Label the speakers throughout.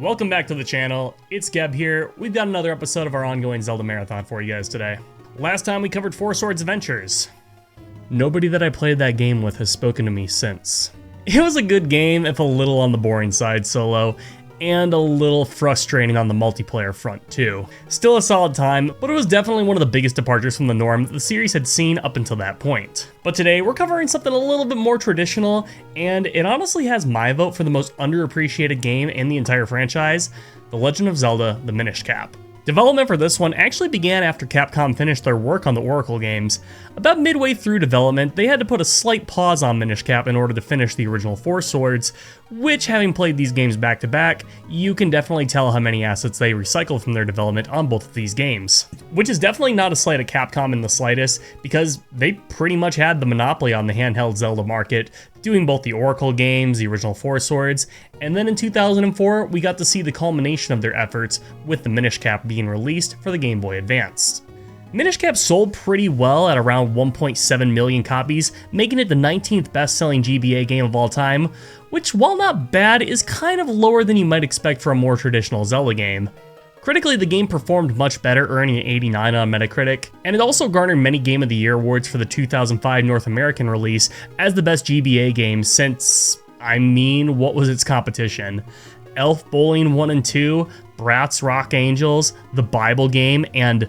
Speaker 1: Welcome back to the channel. It's Geb here. We've got another episode of our ongoing Zelda marathon for you guys today. Last time we covered Four Swords Adventures. Nobody that I played that game with has spoken to me since. It was a good game, if a little on the boring side solo, and a little frustrating on the multiplayer front too. Still a solid time, but it was definitely one of the biggest departures from the norm that the series had seen up until that point. But today we're covering something a little bit more traditional, and it honestly has my vote for the most underappreciated game in the entire franchise, The Legend of Zelda, the Minish Cap. Development for this one actually began after Capcom finished their work on the Oracle games. About midway through development, they had to put a slight pause on Minish Cap in order to finish the original Four Swords, which, having played these games back to back, you can definitely tell how many assets they recycled from their development on both of these games. Which is definitely not a slight at Capcom in the slightest, because they pretty much had the monopoly on the handheld Zelda market, doing both the Oracle games, the original Four Swords, and then in 2004, we got to see the culmination of their efforts with the Minish Cap being released for the Gameboy Advance. Minish Cap sold pretty well at around 1.7 million copies, making it the 19th best-selling GBA game of all time, which, while not bad, is kind of lower than you might expect for a more traditional Zelda game. Critically, the game performed much better, earning an 89 on Metacritic, and it also garnered many Game of the Year awards for the 2005 North American release as the best GBA game since, what was its competition? Elf Bowling 1 and 2, Bratz Rock Angels, The Bible Game, and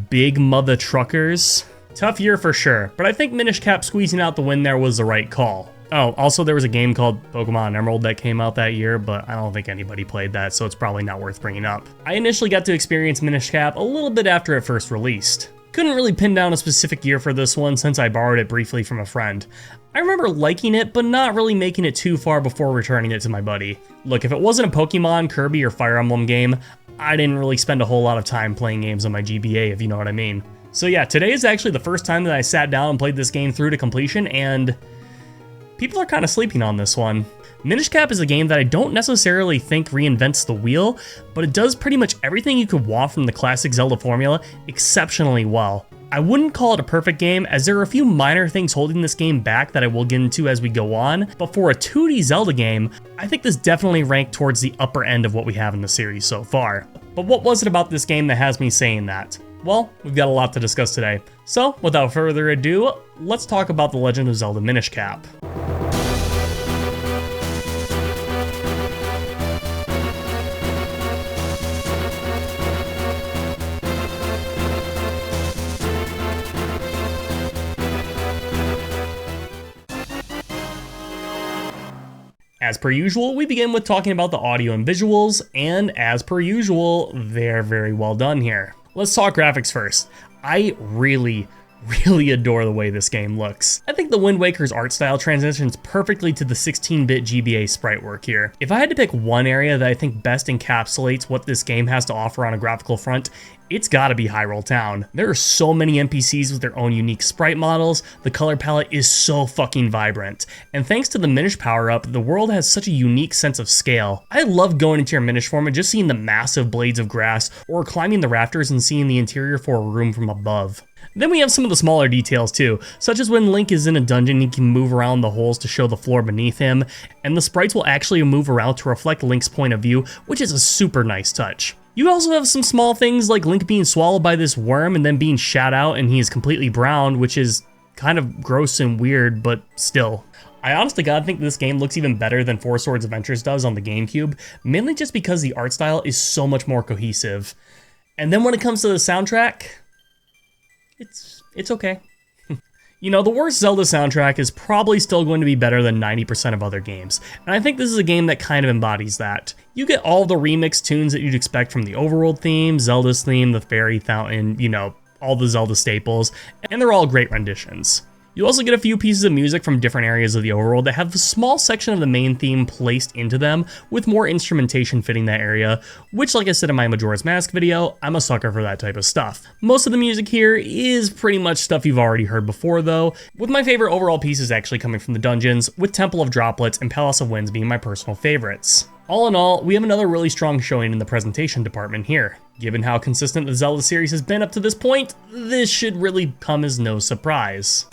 Speaker 1: Big Mother Truckers. Tough year for sure, but I think Minish Cap squeezing out the win there was the right call. Oh, also there was a game called Pokemon Emerald that came out that year, but I don't think anybody played that, so it's probably not worth bringing up. I initially got to experience Minish Cap a little bit after it first released. Couldn't really pin down a specific year for this one since I borrowed it briefly from a friend. I remember liking it, but not really making it too far before returning it to my buddy. Look, if it wasn't a Pokemon, Kirby, or Fire Emblem game, I didn't really spend a whole lot of time playing games on my GBA, if you know what I mean. So yeah, today is actually the first time that I sat down and played this game through to completion, and people are kind of sleeping on this one. Minish Cap is a game that I don't necessarily think reinvents the wheel, but it does pretty much everything you could want from the classic Zelda formula exceptionally well. I wouldn't call it a perfect game, as there are a few minor things holding this game back that I will get into as we go on, but for a 2D Zelda game, I think this definitely ranked towards the upper end of what we have in the series so far. But what was it about this game that has me saying that? Well, we've got a lot to discuss today. So, without further ado, let's talk about The Legend of Zelda Minish Cap. As per usual, we begin with talking about the audio and visuals, and as per usual, they're very well done here. Let's talk graphics first. I really adore the way this game looks. I think the Wind Waker's art style transitions perfectly to the 16-bit GBA sprite work here. If I had to pick one area that I think best encapsulates what this game has to offer on a graphical front, it's gotta be Hyrule Town. There are so many NPCs with their own unique sprite models, the color palette is so fucking vibrant, and thanks to the Minish power-up, the world has such a unique sense of scale. I love going into your Minish form and just seeing the massive blades of grass, or climbing the rafters and seeing the interior for a room from above. Then we have some of the smaller details too, such as when Link is in a dungeon, he can move around the holes to show the floor beneath him, and the sprites will actually move around to reflect Link's point of view, which is a super nice touch. You also have some small things like Link being swallowed by this worm and then being shat out and he is completely brown, which is kind of gross and weird, but still. I honestly gotta think this game looks even better than Four Swords Adventures does on the GameCube, mainly just because the art style is so much more cohesive. And then when it comes to the soundtrack, it's okay. You know, the worst Zelda soundtrack is probably still going to be better than 90% of other games, and I think this is a game that kind of embodies that. You get all the remix tunes that you'd expect from the overworld theme, Zelda's theme, the fairy fountain, you know, all the Zelda staples, and they're all great renditions. You also get a few pieces of music from different areas of the overworld that have a small section of the main theme placed into them, with more instrumentation fitting that area, which, like I said in my Majora's Mask video, I'm a sucker for that type of stuff. Most of the music here is pretty much stuff you've already heard before though, with my favorite overall pieces actually coming from the dungeons, with Temple of Droplets and Palace of Winds being my personal favorites. All in all, we have another really strong showing in the presentation department here. Given how consistent the Zelda series has been up to this point, this should really come as no surprise.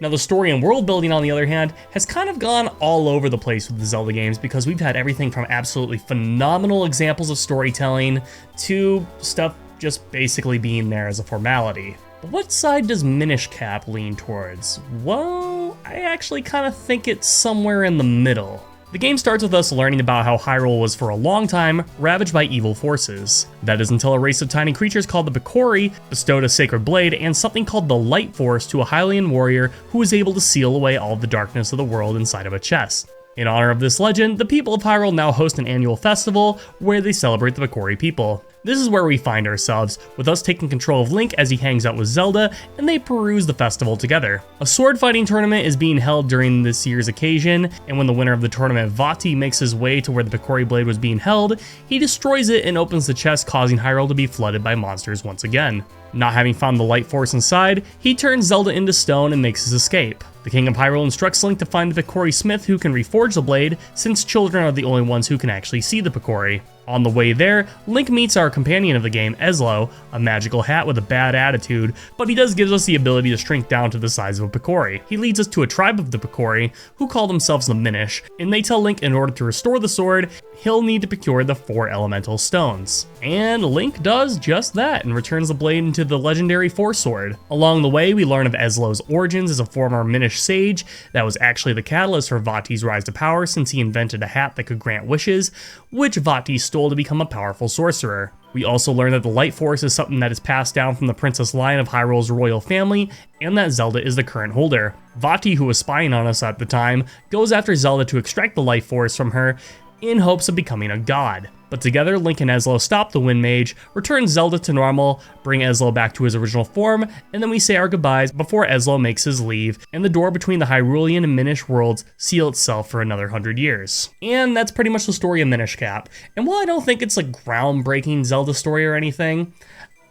Speaker 1: Now the story and world building, on the other hand, has kind of gone all over the place with the Zelda games because we've had everything from absolutely phenomenal examples of storytelling to stuff just basically being there as a formality. But what side does Minish Cap lean towards? Well, I actually kind of think it's somewhere in the middle. The game starts with us learning about how Hyrule was for a long time ravaged by evil forces. That is until a race of tiny creatures called the Picori bestowed a sacred blade and something called the Light Force to a Hylian warrior who was able to seal away all of the darkness of the world inside of a chest. In honor of this legend, the people of Hyrule now host an annual festival where they celebrate the Picori people. This is where we find ourselves, with us taking control of Link as he hangs out with Zelda, and they peruse the festival together. A sword fighting tournament is being held during this year's occasion, and when the winner of the tournament, Vati, makes his way to where the Picori blade was being held, he destroys it and opens the chest, causing Hyrule to be flooded by monsters once again. Not having found the Light Force inside, he turns Zelda into stone and makes his escape. The King of Hyrule instructs Link to find the Picori smith who can reforge the blade, since children are the only ones who can actually see the Picori. On the way there, Link meets our companion of the game, Ezlo, a magical hat with a bad attitude, but he does give us the ability to shrink down to the size of a Picori. He leads us to a tribe of the Picori, who call themselves the Minish, and they tell Link in order to restore the sword, he'll need to procure the 4 elemental stones. And Link does just that and returns the blade into the legendary Force Sword. Along the way, we learn of Ezlo's origins as a former Minish sage that was actually the catalyst for Vati's rise to power, since he invented a hat that could grant wishes, which Vati stole to become a powerful sorcerer. We also learn that the Light Force is something that is passed down from the princess line of Hyrule's royal family, and that Zelda is the current holder. Vati, who was spying on us at the time, goes after Zelda to extract the Light Force from her in hopes of becoming a god. But together, Link and Ezlo stop the Wind Mage, return Zelda to normal, bring Ezlo back to his original form, and then we say our goodbyes before Ezlo makes his leave, and the door between the Hyrulean and Minish worlds seal itself for another 100 years. And that's pretty much the story of Minish Cap. And while I don't think it's a groundbreaking Zelda story or anything,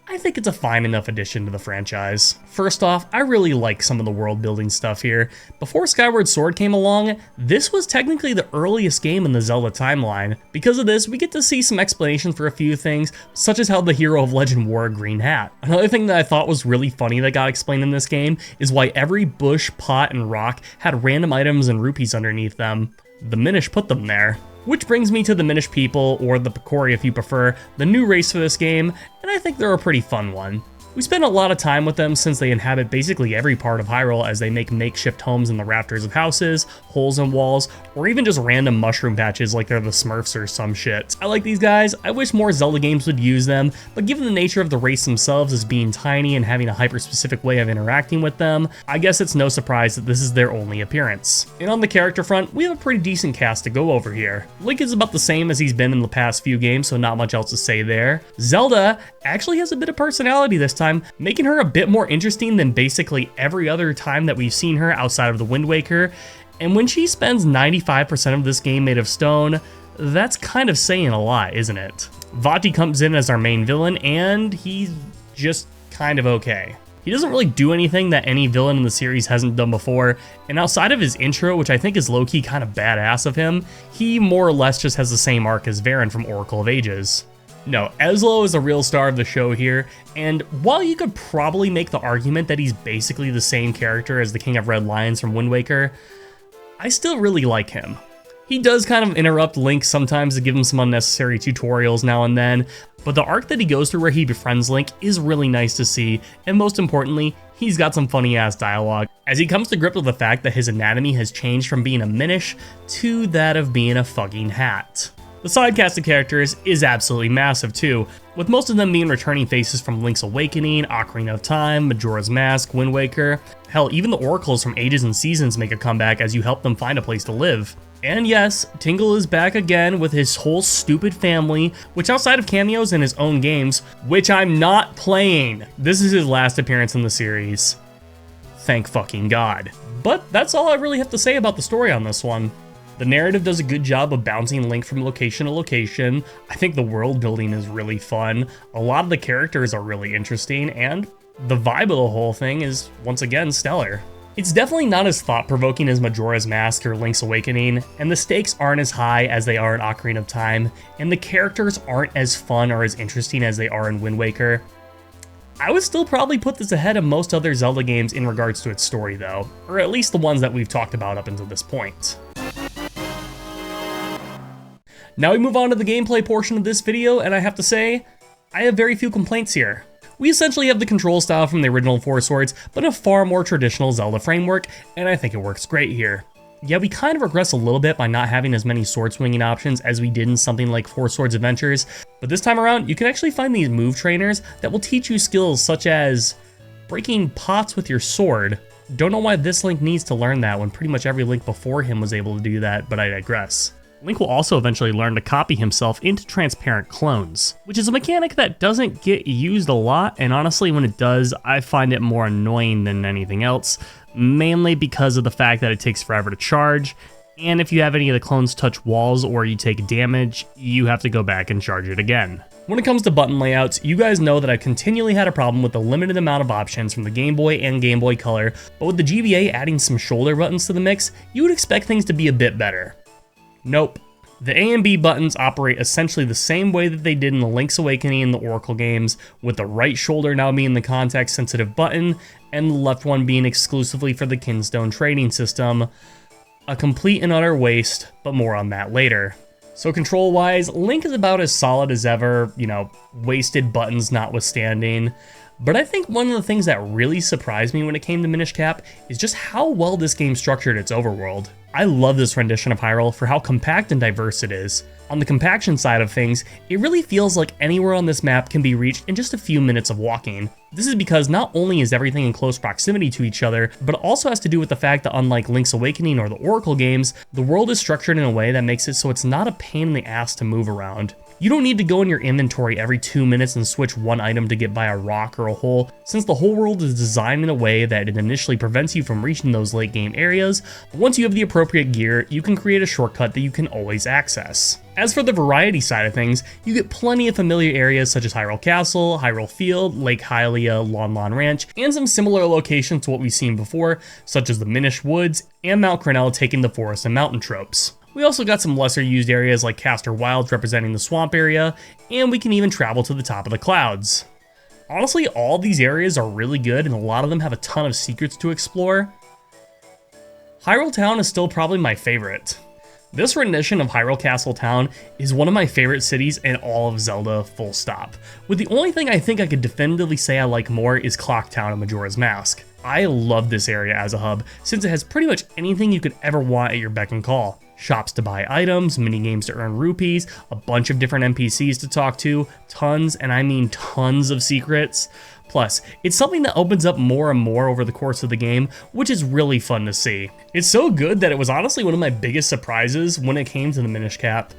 Speaker 1: I think it's a fine enough addition to the franchise. First off, I really like some of the world building stuff here. Before Skyward Sword came along, this was technically the earliest game in the Zelda timeline. Because of this, we get to see some explanation for a few things, such as how the hero of legend wore a green hat. Another thing that I thought was really funny that got explained in this game is why every bush, pot, and rock had random items and rupees underneath them. The Minish put them there. Which brings me to the Minish people, or the Picori if you prefer, the new race for this game, and I think they're a pretty fun one. We spend a lot of time with them since they inhabit basically every part of Hyrule as they make makeshift homes in the rafters of houses, holes in walls, or even just random mushroom patches like they're the Smurfs or some shit. I like these guys. I wish more Zelda games would use them, but given the nature of the race themselves as being tiny and having a hyper-specific way of interacting with them, I guess it's no surprise that this is their only appearance. And on the character front, we have a pretty decent cast to go over here. Link is about the same as he's been in the past few games, so not much else to say there. Zelda actually has a bit of personality this time, making her a bit more interesting than basically every other time that we've seen her outside of the Wind Waker. And when she spends 95% of this game made of stone, that's kind of saying a lot, isn't it? Vati comes in as our main villain, and he's just kind of okay. He doesn't really do anything that any villain in the series hasn't done before, and outside of his intro, which I think is low-key kind of badass of him, he more or less just has the same arc as Varen from Oracle of Ages. No, Ezlo is the real star of the show here, and while you could probably make the argument that he's basically the same character as the King of Red Lions from Wind Waker, I still really like him. He does kind of interrupt Link sometimes to give him some unnecessary tutorials now and then, but the arc that he goes through where he befriends Link is really nice to see, and most importantly, he's got some funny ass dialogue, as he comes to grips with the fact that his anatomy has changed from being a Minish to that of being a fucking hat. The side cast of characters is absolutely massive too, with most of them being returning faces from Link's Awakening, Ocarina of Time, Majora's Mask, Wind Waker. Hell, even the oracles from Ages and Seasons make a comeback as you help them find a place to live. And yes, Tingle is back again with his whole stupid family, which outside of cameos in his own games, which I'm not playing, this is his last appearance in the series. Thank fucking God. But that's all I really have to say about the story on this one. The narrative does a good job of bouncing Link from location to location. I think the world building is really fun. A lot of the characters are really interesting, and the vibe of the whole thing is, once again, stellar. It's definitely not as thought-provoking as Majora's Mask or Link's Awakening, and the stakes aren't as high as they are in Ocarina of Time, and the characters aren't as fun or as interesting as they are in Wind Waker. I would still probably put this ahead of most other Zelda games in regards to its story though, or at least the ones that we've talked about up until this point. Now we move on to the gameplay portion of this video, and I have to say, I have very few complaints here. We essentially have the control style from the original Four Swords, but a far more traditional Zelda framework, and I think it works great here. Yeah, we kind of regress a little bit by not having as many sword swinging options as we did in something like Four Swords Adventures, but this time around, you can actually find these move trainers that will teach you skills such as breaking pots with your sword. Don't know why this Link needs to learn that when pretty much every Link before him was able to do that, but I digress. Link will also eventually learn to copy himself into transparent clones, which is a mechanic that doesn't get used a lot, and honestly when it does, I find it more annoying than anything else, mainly because of the fact that it takes forever to charge, and if you have any of the clones touch walls or you take damage, you have to go back and charge it again. When it comes to button layouts, you guys know that I've continually had a problem with the limited amount of options from the Game Boy and Game Boy Color, but with the GBA adding some shoulder buttons to the mix, you would expect things to be a bit better. Nope. The A and B buttons operate essentially the same way that they did in the Link's Awakening and the Oracle games, with the right shoulder now being the context-sensitive button, and the left one being exclusively for the Kinstone trading system. A complete and utter waste, but more on that later. So control-wise, Link is about as solid as ever, wasted buttons notwithstanding. But I think one of the things that really surprised me when it came to Minish Cap is just how well this game structured its overworld. I love this rendition of Hyrule for how compact and diverse it is. On the compaction side of things, it really feels like anywhere on this map can be reached in just a few minutes of walking. This is because not only is everything in close proximity to each other, but it also has to do with the fact that unlike Link's Awakening or the Oracle games, the world is structured in a way that makes it so it's not a pain in the ass to move around. You don't need to go in your inventory every 2 minutes and switch one item to get by a rock or a hole, since the whole world is designed in a way that it initially prevents you from reaching those late game areas, but once you have the appropriate gear, you can create a shortcut that you can always access. As for the variety side of things, you get plenty of familiar areas such as Hyrule Castle, Hyrule Field, Lake Hylia, Lon Lon Ranch, and some similar locations to what we've seen before, such as the Minish Woods and Mount Cornell taking the forest and mountain tropes. We also got some lesser used areas like Castor Wilds representing the swamp area, and we can even travel to the top of the clouds. Honestly, all these areas are really good and a lot of them have a ton of secrets to explore. Hyrule Town is still probably my favorite. This rendition of Hyrule Castle Town is one of my favorite cities in all of Zelda, full stop. With the only thing I think I could definitively say I like more is Clock Town and Majora's Mask. I love this area as a hub, since it has pretty much anything you could ever want at your beck and call. Shops to buy items, mini games to earn rupees, a bunch of different NPCs to talk to, tons, and I mean tons of secrets. Plus, it's something that opens up more and more over the course of the game, which is really fun to see. It's so good that it was honestly one of my biggest surprises when it came to the Minish Cap,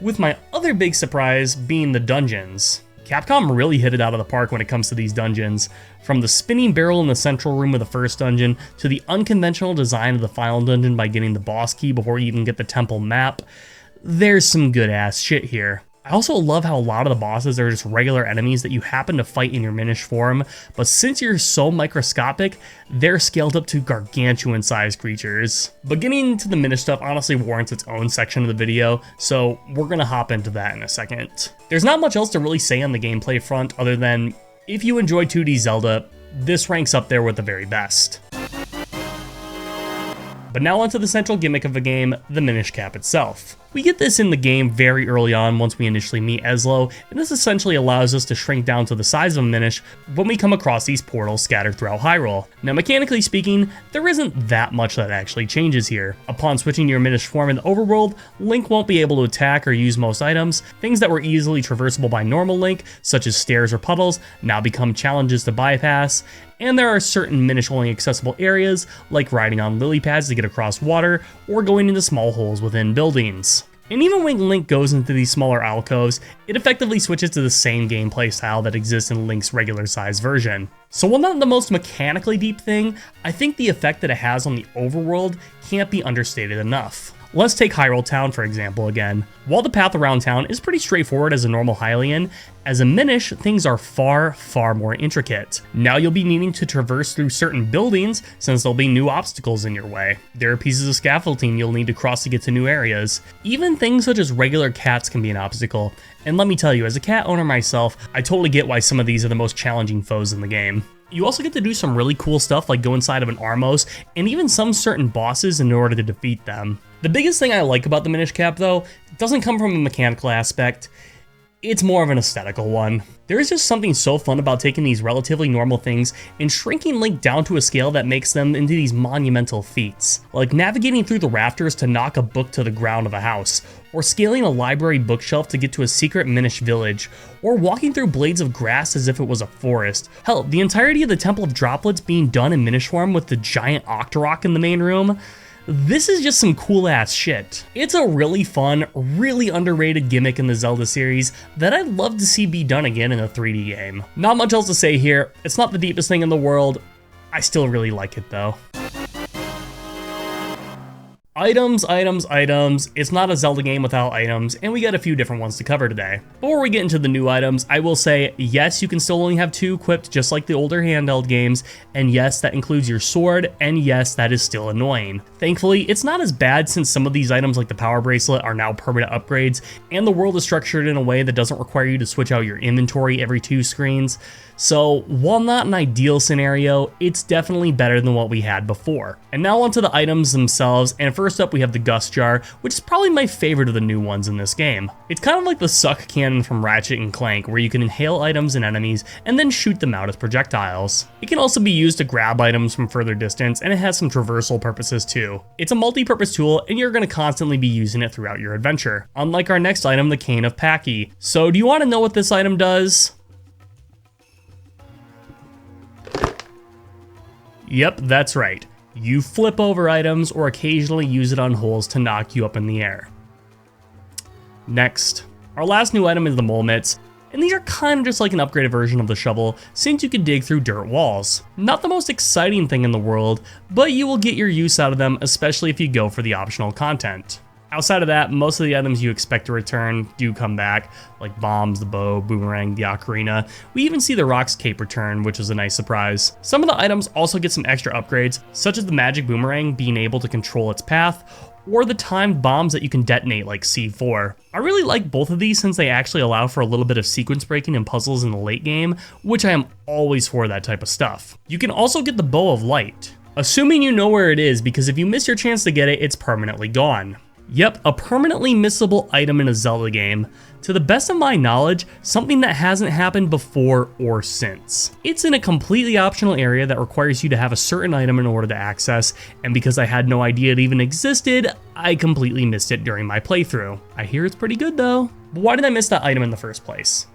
Speaker 1: with my other big surprise being the dungeons. Capcom really hit it out of the park when it comes to these dungeons. From the spinning barrel in the central room of the first dungeon, to the unconventional design of the final dungeon by getting the boss key before you even get the temple map, there's some good ass shit here. I also love how a lot of the bosses are just regular enemies that you happen to fight in your Minish form, but since you're so microscopic, they're scaled up to gargantuan sized creatures. But getting into the Minish stuff honestly warrants its own section of the video, so we're gonna hop into that in a second. There's not much else to really say on the gameplay front other than, if you enjoy 2D Zelda, this ranks up there with the very best. But now onto the central gimmick of the game, the Minish Cap itself. We get this in the game very early on once we initially meet Eslo, and this essentially allows us to shrink down to the size of a Minish when we come across these portals scattered throughout Hyrule. Now mechanically speaking, there isn't that much that actually changes here. Upon switching your Minish form in the overworld, Link won't be able to attack or use most items. Things that were easily traversable by normal Link, such as stairs or puddles, now become challenges to bypass, and there are certain Minish only accessible areas, like riding on lily pads to get across water, or going into small holes within buildings. And even when Link goes into these smaller alcoves, it effectively switches to the same gameplay style that exists in Link's regular size version. So while not the most mechanically deep thing, I think the effect that it has on the overworld can't be understated enough. Let's take Hyrule Town for example again. While the path around town is pretty straightforward as a normal Hylian, as a Minish, things are far more intricate. Now you'll be needing to traverse through certain buildings since there'll be new obstacles in your way. There are pieces of scaffolding you'll need to cross to get to new areas. Even things such as regular cats can be an obstacle, and let me tell you, as a cat owner myself, I totally get why some of these are the most challenging foes in the game. You also get to do some really cool stuff like go inside of an Armos and even some certain bosses in order to defeat them. The biggest thing I like about the Minish Cap though, doesn't come from a mechanical aspect, it's more of an aesthetical one. There is just something so fun about taking these relatively normal things and shrinking Link down to a scale that makes them into these monumental feats, like navigating through the rafters to knock a book to the ground of a house, or scaling a library bookshelf to get to a secret Minish village, or walking through blades of grass as if it was a forest. Hell, the entirety of the Temple of Droplets being done in Minish form with the giant Octorok in the main room. This is just some cool ass shit. It's a really fun, really underrated gimmick in the Zelda series that I'd love to see be done again in a 3D game. Not much else to say here, it's not the deepest thing in the world, I still really like it though. Items. It's not a Zelda game without items, and we got a few different ones to cover today. Before we get into the new items, I will say, yes, you can still only have 2 equipped just like the older handheld games, and yes, that includes your sword, and yes, that is still annoying. Thankfully, it's not as bad since some of these items like the power bracelet are now permanent upgrades, and the world is structured in a way that doesn't require you to switch out your inventory every 2 screens. So, while not an ideal scenario, it's definitely better than what we had before. And now onto the items themselves, and first up we have the Gust Jar, which is probably my favorite of the new ones in this game. It's kind of like the suck cannon from Ratchet and Clank, where you can inhale items and enemies, and then shoot them out as projectiles. It can also be used to grab items from further distance, and it has some traversal purposes too. It's a multi-purpose tool, and you're going to constantly be using it throughout your adventure. Unlike our next item, the Cane of Paki. So do you want to know what this item does? Yep, that's right. You flip over items or occasionally use it on holes to knock you up in the air. Next, our last new item is the Mole Mitts, and these are kind of just like an upgraded version of the shovel since you can dig through dirt walls. Not the most exciting thing in the world, but you will get your use out of them, especially if you go for the optional content. Outside of that, most of the items you expect to return do come back, like bombs, the bow, boomerang, the ocarina. We even see the Rock's Cape return, which is a nice surprise. Some of the items also get some extra upgrades, such as the magic boomerang being able to control its path, or the timed bombs that you can detonate like C4. I really like both of these since they actually allow for a little bit of sequence breaking and puzzles in the late game, which I am always for that type of stuff. You can also get the Bow of Light, assuming you know where it is, because if you miss your chance to get it, it's permanently gone. Yep, a permanently missable item in a Zelda game. To the best of my knowledge, something that hasn't happened before or since. It's in a completely optional area that requires you to have a certain item in order to access, and because I had no idea it even existed, I completely missed it during my playthrough. I hear it's pretty good though. But why did I miss that item in the first place?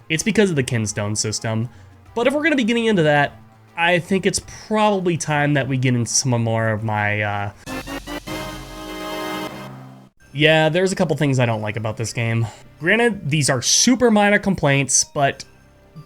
Speaker 1: It's because of the Kinstone system, but if we're going to be getting into that, I think it's probably time that we get into some more of my, Yeah, there's a couple things I don't like about this game. Granted, these are super minor complaints, but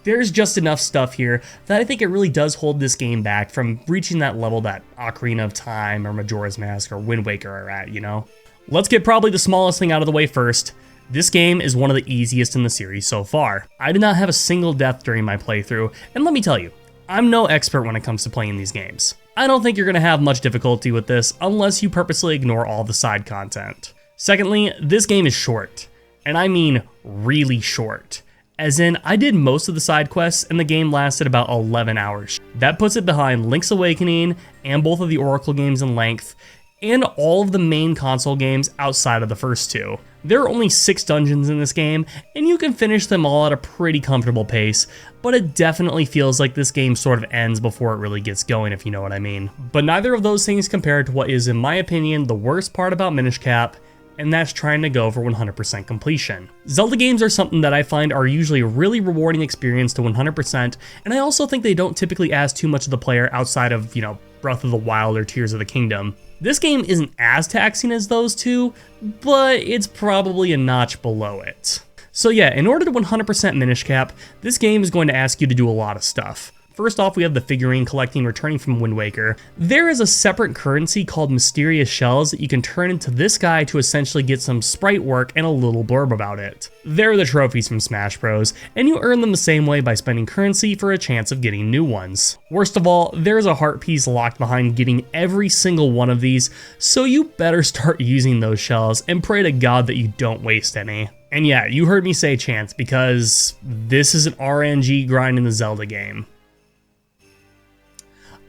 Speaker 1: there's just enough stuff here that I think it really does hold this game back from reaching that level that Ocarina of Time or Majora's Mask or Wind Waker are at, you know? Let's get probably the smallest thing out of the way first. This game is one of the easiest in the series so far. I did not have a single death during my playthrough, and let me tell you, I'm no expert when it comes to playing these games. I don't think you're going to have much difficulty with this unless you purposely ignore all the side content. Secondly, this game is short, and I mean really short. As in, I did most of the side quests and the game lasted about 11 hours. That puts it behind Link's Awakening and both of the Oracle games in length, and all of the main console games outside of the first 2. There are only 6 dungeons in this game, and you can finish them all at a pretty comfortable pace, but it definitely feels like this game sort of ends before it really gets going, if you know what I mean. But neither of those things compare to what is, in my opinion, the worst part about Minish Cap, and that's trying to go for 100% completion. Zelda games are something that I find are usually a really rewarding experience to 100%, and I also think they don't typically ask too much of the player outside of, you know, Breath of the Wild or Tears of the Kingdom. This game isn't as taxing as those two, but it's probably a notch below it. So yeah, in order to 100% Minish Cap, this game is going to ask you to do a lot of stuff. First off, we have the figurine collecting returning from Wind Waker. There is a separate currency called Mysterious Shells that you can turn into this guy to essentially get some sprite work and a little blurb about it. They're the trophies from Smash Bros, and you earn them the same way by spending currency for a chance of getting new ones. Worst of all, there's a heart piece locked behind getting every single one of these, so you better start using those shells and pray to God that you don't waste any. And yeah, you heard me say chance, because this is an RNG grind in the Zelda game.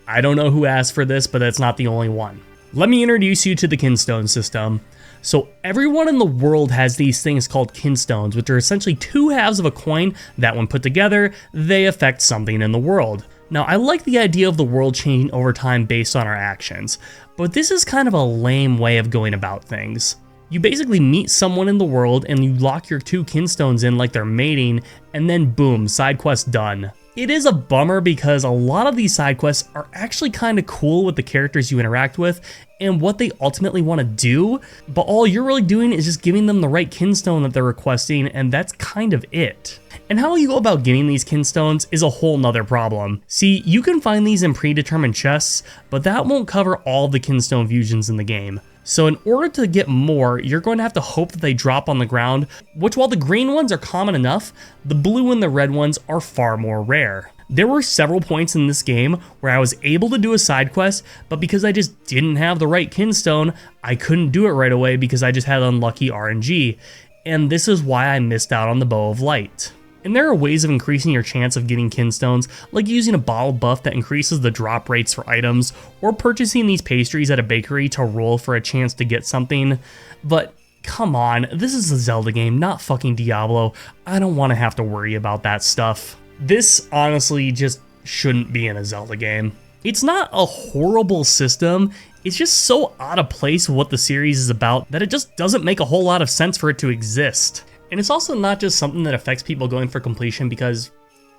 Speaker 1: I don't know who asked for this, but that's not the only one. Let me introduce you to the kinstone system. So everyone in the world has these things called kinstones, which are essentially two halves of a coin that when put together, they affect something in the world. Now, I like the idea of the world changing over time based on our actions, but this is kind of a lame way of going about things. You basically meet someone in the world and you lock your two kinstones in like they're mating, and then boom, side quest done. It is a bummer because a lot of these side quests are actually kind of cool with the characters you interact with and what they ultimately want to do, but all you're really doing is just giving them the right kinstone that they're requesting, and that's kind of it. And how you go about getting these kinstones is a whole nother problem. See, you can find these in predetermined chests, but that won't cover all the kinstone fusions in the game. So in order to get more, you're going to have to hope that they drop on the ground, which while the green ones are common enough, the blue and the red ones are far more rare. There were several points in this game where I was able to do a side quest, but because I just didn't have the right kinstone, I couldn't do it right away because I just had unlucky RNG. And this is why I missed out on the Bow of Light. And there are ways of increasing your chance of getting kinstones, like using a bottle buff that increases the drop rates for items, or purchasing these pastries at a bakery to roll for a chance to get something. But come on, this is a Zelda game, not fucking Diablo. I don't want to have to worry about that stuff. This honestly just shouldn't be in a Zelda game. It's not a horrible system, it's just so out of place with what the series is about that it just doesn't make a whole lot of sense for it to exist. And it's also not just something that affects people going for completion, because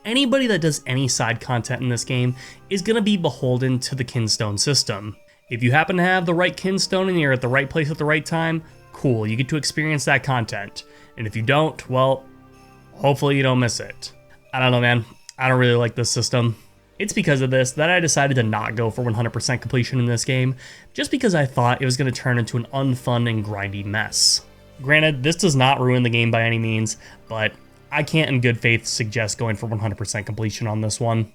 Speaker 1: anybody that does any side content in this game is going to be beholden to the kinstone system. If you happen to have the right kinstone and you're at the right place at the right time, cool, you get to experience that content. And if you don't, well, hopefully you don't miss it. I don't know, man. I don't really like this system. It's because of this that I decided to not go for 100% completion in this game, just because I thought it was going to turn into an unfun and grindy mess. Granted, this does not ruin the game by any means, but I can't in good faith suggest going for 100% completion on this one.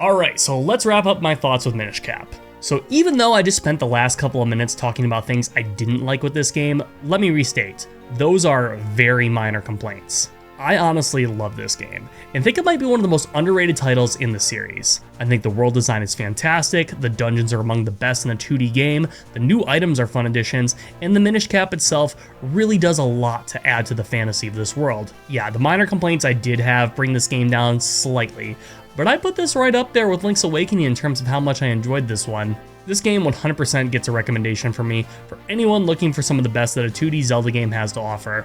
Speaker 1: Alright, so let's wrap up my thoughts with Minish Cap. So even though I just spent the last couple of minutes talking about things I didn't like with this game, let me restate, those are very minor complaints. I honestly love this game, and think it might be one of the most underrated titles in the series. I think the world design is fantastic, the dungeons are among the best in a 2D game, the new items are fun additions, and the Minish Cap itself really does a lot to add to the fantasy of this world. Yeah, the minor complaints I did have bring this game down slightly, but I put this right up there with Link's Awakening in terms of how much I enjoyed this one. This game 100% gets a recommendation from me for anyone looking for some of the best that a 2D Zelda game has to offer.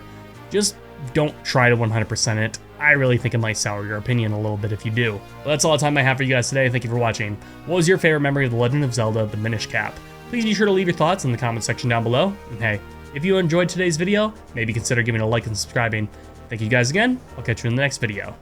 Speaker 1: Just don't try to 100% it. I really think it might sour your opinion a little bit if you do. Well, that's all the time I have for you guys today. Thank you for watching. What was your favorite memory of The Legend of Zelda, The Minish Cap? Please be sure to leave your thoughts in the comment section down below. And hey, if you enjoyed today's video, maybe consider giving a like and subscribing. Thank you guys again. I'll catch you in the next video.